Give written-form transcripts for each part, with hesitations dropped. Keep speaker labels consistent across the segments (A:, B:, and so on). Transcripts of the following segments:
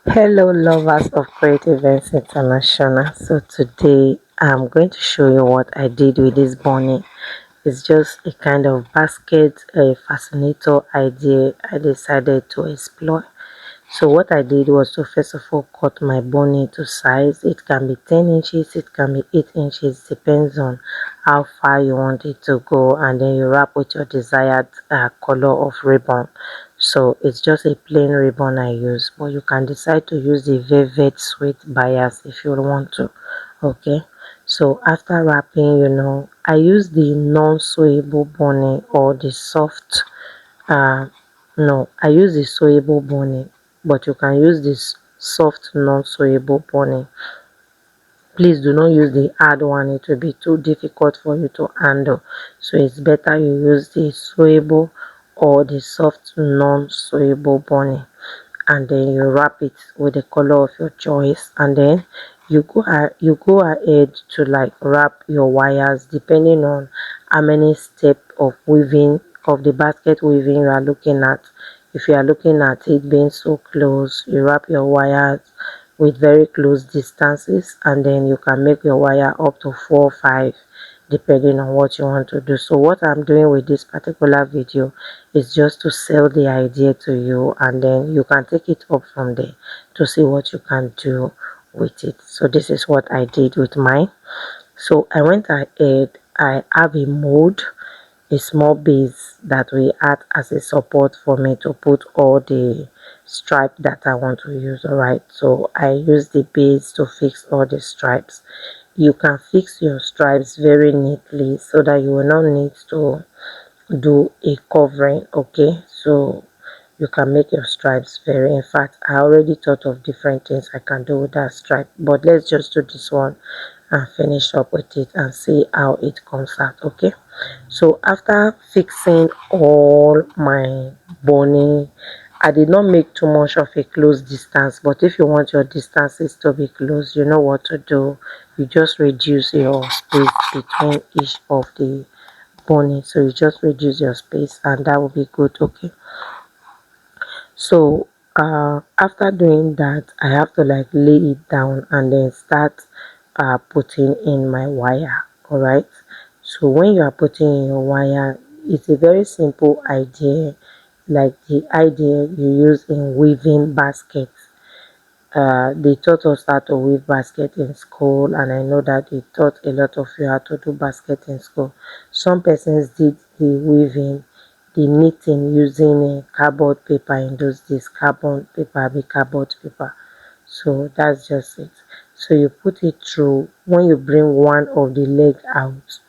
A: Hello lovers of Creative Events International. So today I'm going to show you what I did with this bunny. It's just a kind of basket, a fascinator idea I decided to explore. So what I did was to first of all cut my bunny to size. It can be 10 inches, it can be 8 inches, depends on how far you want it to go, and then you wrap with your desired color of ribbon. So it's just a plain ribbon I use, but you can decide to use the velvet sweet bias if you want to. Okay, so after wrapping, I use the non-sewable bunny or the soft uh no, I use the sewable bunny, but you can use this soft non-sewable bunny. Please do not use the hard one, it will be too difficult for you to handle. So it's better you use the sewable or the soft non-sewable bunny, and then you wrap it with the color of your choice, and then you go ahead to like wrap your wires depending on how many steps of weaving of the basket weaving you are looking at. If you are looking at it being so close, you wrap your wires with very close distances, and then you can make your wire up to 4 or 5 depending on what you want to do. So what I'm doing with this particular video is just to sell the idea to you, and then you can take it up from there to see what you can do with it. So this is what I did with mine. So I went ahead, I have a mold, a small base that will act as a support for me to put all the stripe that I want to use. All right, so I use the base to fix all the stripes. You can fix your stripes very neatly so that you will not need to do a covering. Okay, so you can make your stripes very, in fact I already thought of different things I can do with that stripe, but let's just do this one and finish up with it and see how it comes out. Okay, so after fixing all my bunny, I did not make too much of a close distance, but if you want your distances to be close, you know what to do. You just reduce your space between each of the bunny, so you just reduce your space and that will be good. Okay, so after doing that, I have to like lay it down and then start putting in my wire. All right, so when you are putting in your wire, it's a very simple idea, like the idea you use in weaving baskets. They taught us how to weave basket in school, and I know that they taught a lot of you how to do basket in school. Some persons did the weaving, the knitting using a cardboard paper in those days. Carbon paper be cardboard paper. So that's just it. So you put it through. When you bring one of the leg out,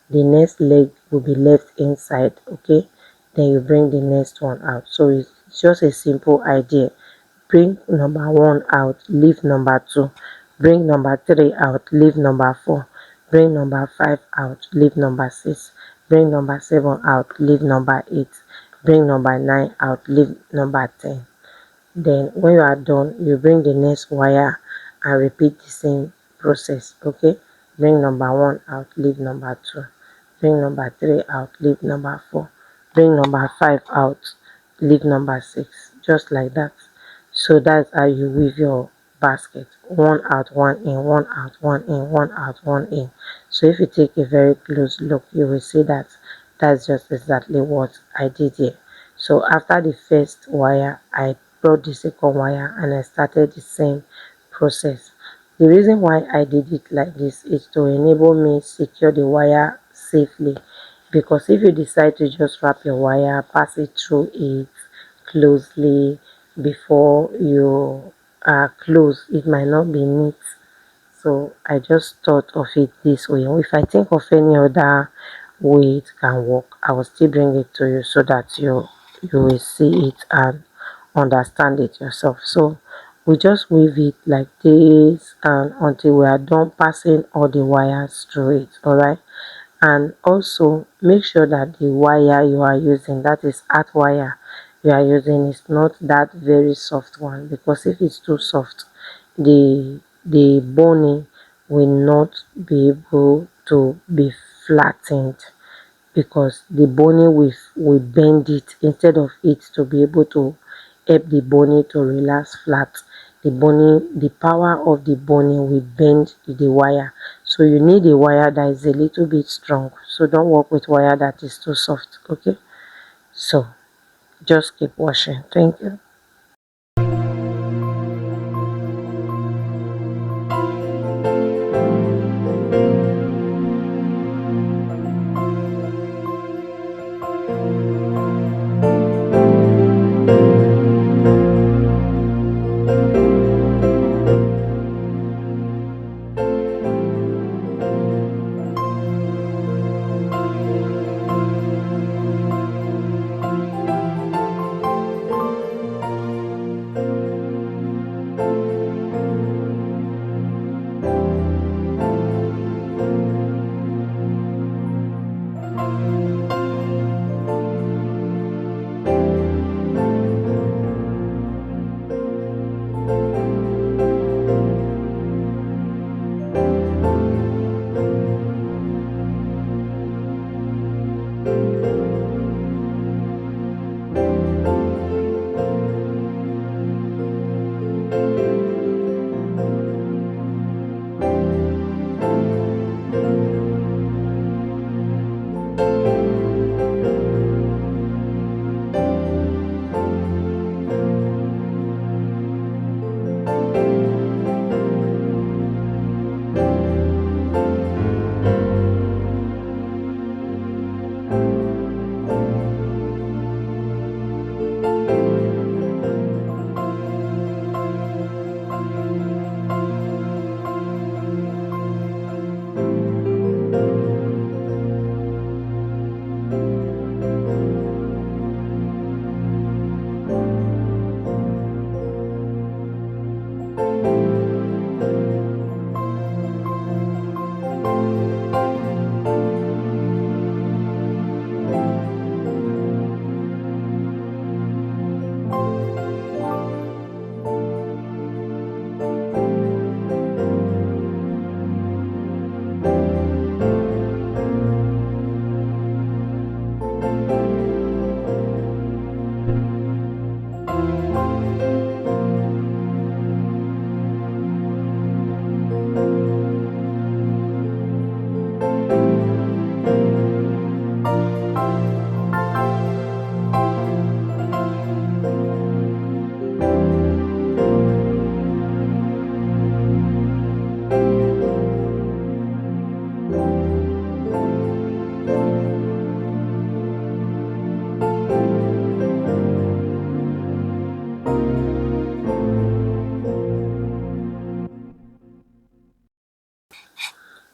A: the next leg will be left inside. Okay, then you bring the next one out. So it's just a simple idea. Bring number 1 out, leave number 2. Bring number 3 out, leave number 4. Bring number 5 out, leave number 6. Bring number 7 out, leave number 8. Bring number 9 out, leave number 10. Then when you are done, you bring the next wire and repeat the same process. Okay, bring number 1 out, leave number 2. Bring number 3 out, leave number 4. Bring number 5 out, leave number 6. Just like that. So that's how you weave your basket. One out, one in, one out, one in, one out, one in. So if you take a very close look, you will see that that's just exactly what I did here. So after the first wire, I brought the second wire and I started the same process. The reason why I did it like this is to enable me secure the wire safely, because if you decide to just wrap your wire, pass it through it closely before you close, it might not be neat. So I just thought of it this way. If I think of any other way it can work, I will still bring it to you so that you will see it and understand it yourself. So we just weave it like this and until we are done passing all the wires through it. All right, and also make sure that the wire you are using, that is earth wire you are using, is not that very soft one, because if it's too soft, the boning will not be able to be flattened, because the boning will bend it instead of it to be able to help the bony to relax flat. The power of the bony will bend the wire, so you need a wire that is a little bit strong. So don't work with wire that is too soft. Okay, so just keep washing. Thank you.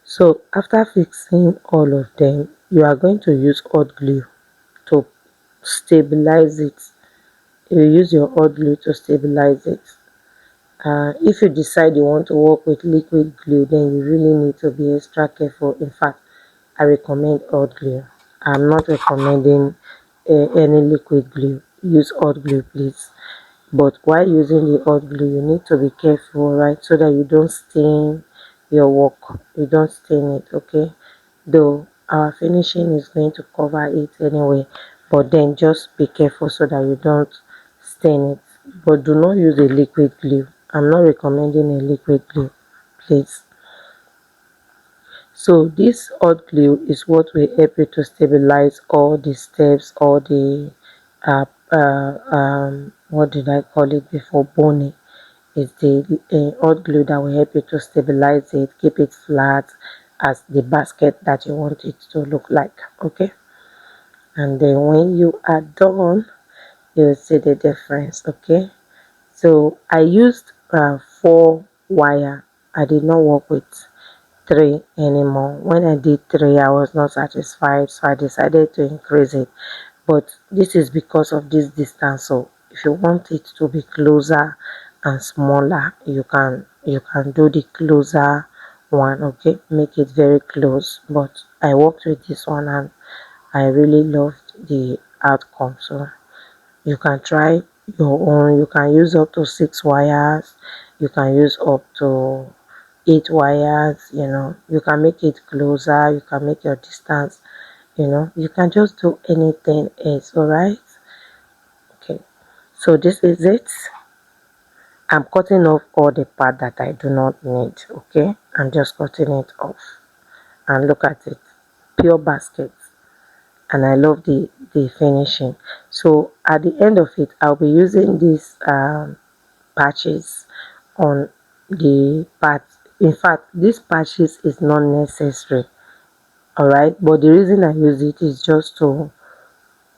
A: So after fixing all of them, you are going to use hot glue to stabilize it. You use your hot glue to stabilize it. If you decide you want to work with liquid glue, then you really need to be extra careful. In fact, I recommend hot glue. I'm not recommending any liquid glue. Use hot glue, please. But while using the hot glue, you need to be careful, right, so that you don't stain your work. You don't stain it, okay? Though our finishing is going to cover it anyway, but then just be careful so that you don't stain it. But do not use a liquid glue. I'm not recommending a liquid glue, please. So this hot glue is what will help you to stabilize all the steps, all the what did I call it before, bony. Is the hot glue that will help you to stabilize it, keep it flat as the basket that you want it to look like. Okay, and then when you are done, you'll see the difference. Okay, so I used 4 wire. I did not work with 3 anymore. When I did 3, I was not satisfied, so I decided to increase it. But this is because of this distance. So if you want it to be closer and smaller, you can do the closer one. Okay, make it very close. But I worked with this one and I really loved the outcome. So you can try your own. You can use up to 6 wires, you can use up to 8 wires. You can make it closer, you can make your distance, you can just do anything else. All right, okay. So this is it. I'm cutting off all the part that I do not need. Okay, I'm just cutting it off. And look at it, pure basket. And I love the finishing. So at the end of it, I'll be using these patches on the part. In fact, this patches is not necessary, all right, but the reason I use it is just to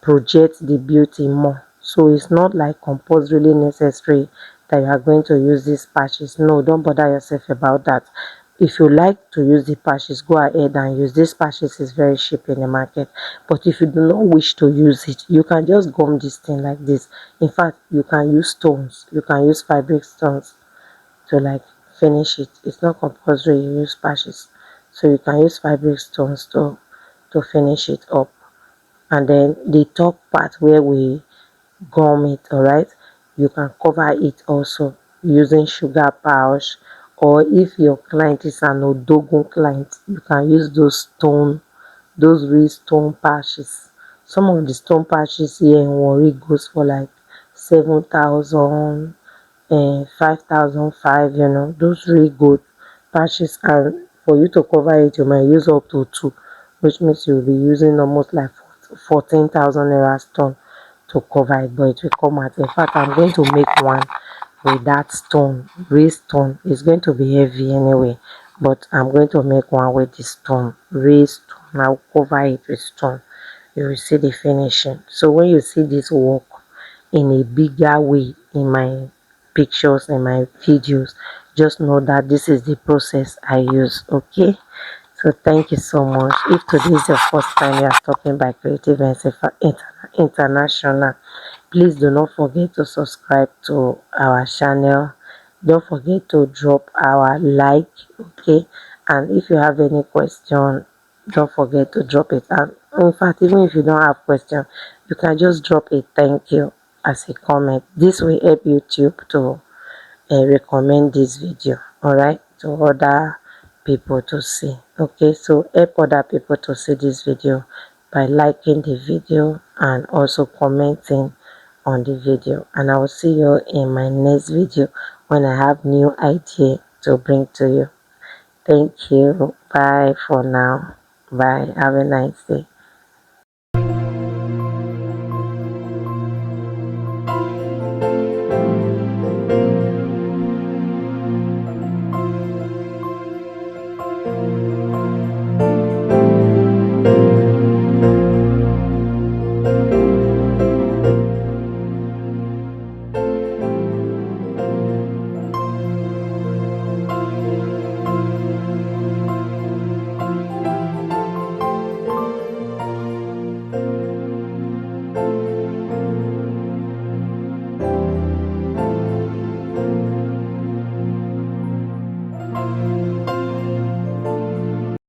A: project the beauty more. So it's not like compulsorily necessary that you are going to use these patches. No, don't bother yourself about that. If you like to use the patches, go ahead and use. This patches is very cheap in the market. But if you do not wish to use it, you can just gum this thing like this. In fact, you can use stones. You can use fabric stones to like finish it. It's not compulsory you use patches. So you can use fabric stones to finish it up. And then the top part where we gum it, all right, you can cover it also using sugar pouch, or if your client is an odogun client, you can use those real stone patches. Some of the stone patches here in Warri goes for like 7,000 and 5,005, those really good patches. And for you to cover it, you might use up to two, which means you'll be using almost like 14,000 naira stone to cover it, but it will come out. In fact, I'm going to make one with that stone, real stone. It's going to be heavy anyway, but I'm going to make one with the stone, real stone. I'll cover it with stone. You will see the finishing. So when you see this work in a bigger way in my pictures and my videos, just know that this is the process I use. Okay, so thank you so much. If today is your first time you are stopping by Creative and International, please do not forget to subscribe to our channel. Don't forget to drop our like. Okay, and if you have any question, don't forget to drop it. And in fact, even if you don't have question, you can just drop a thank you as a comment. This will help YouTube to recommend this video, all right, to other people to see. Okay, so help other people to see this video by liking the video and also commenting on the video. And I will see you in my next video when I have new idea to bring to you. Thank you. Bye for now. Bye. Have a nice day.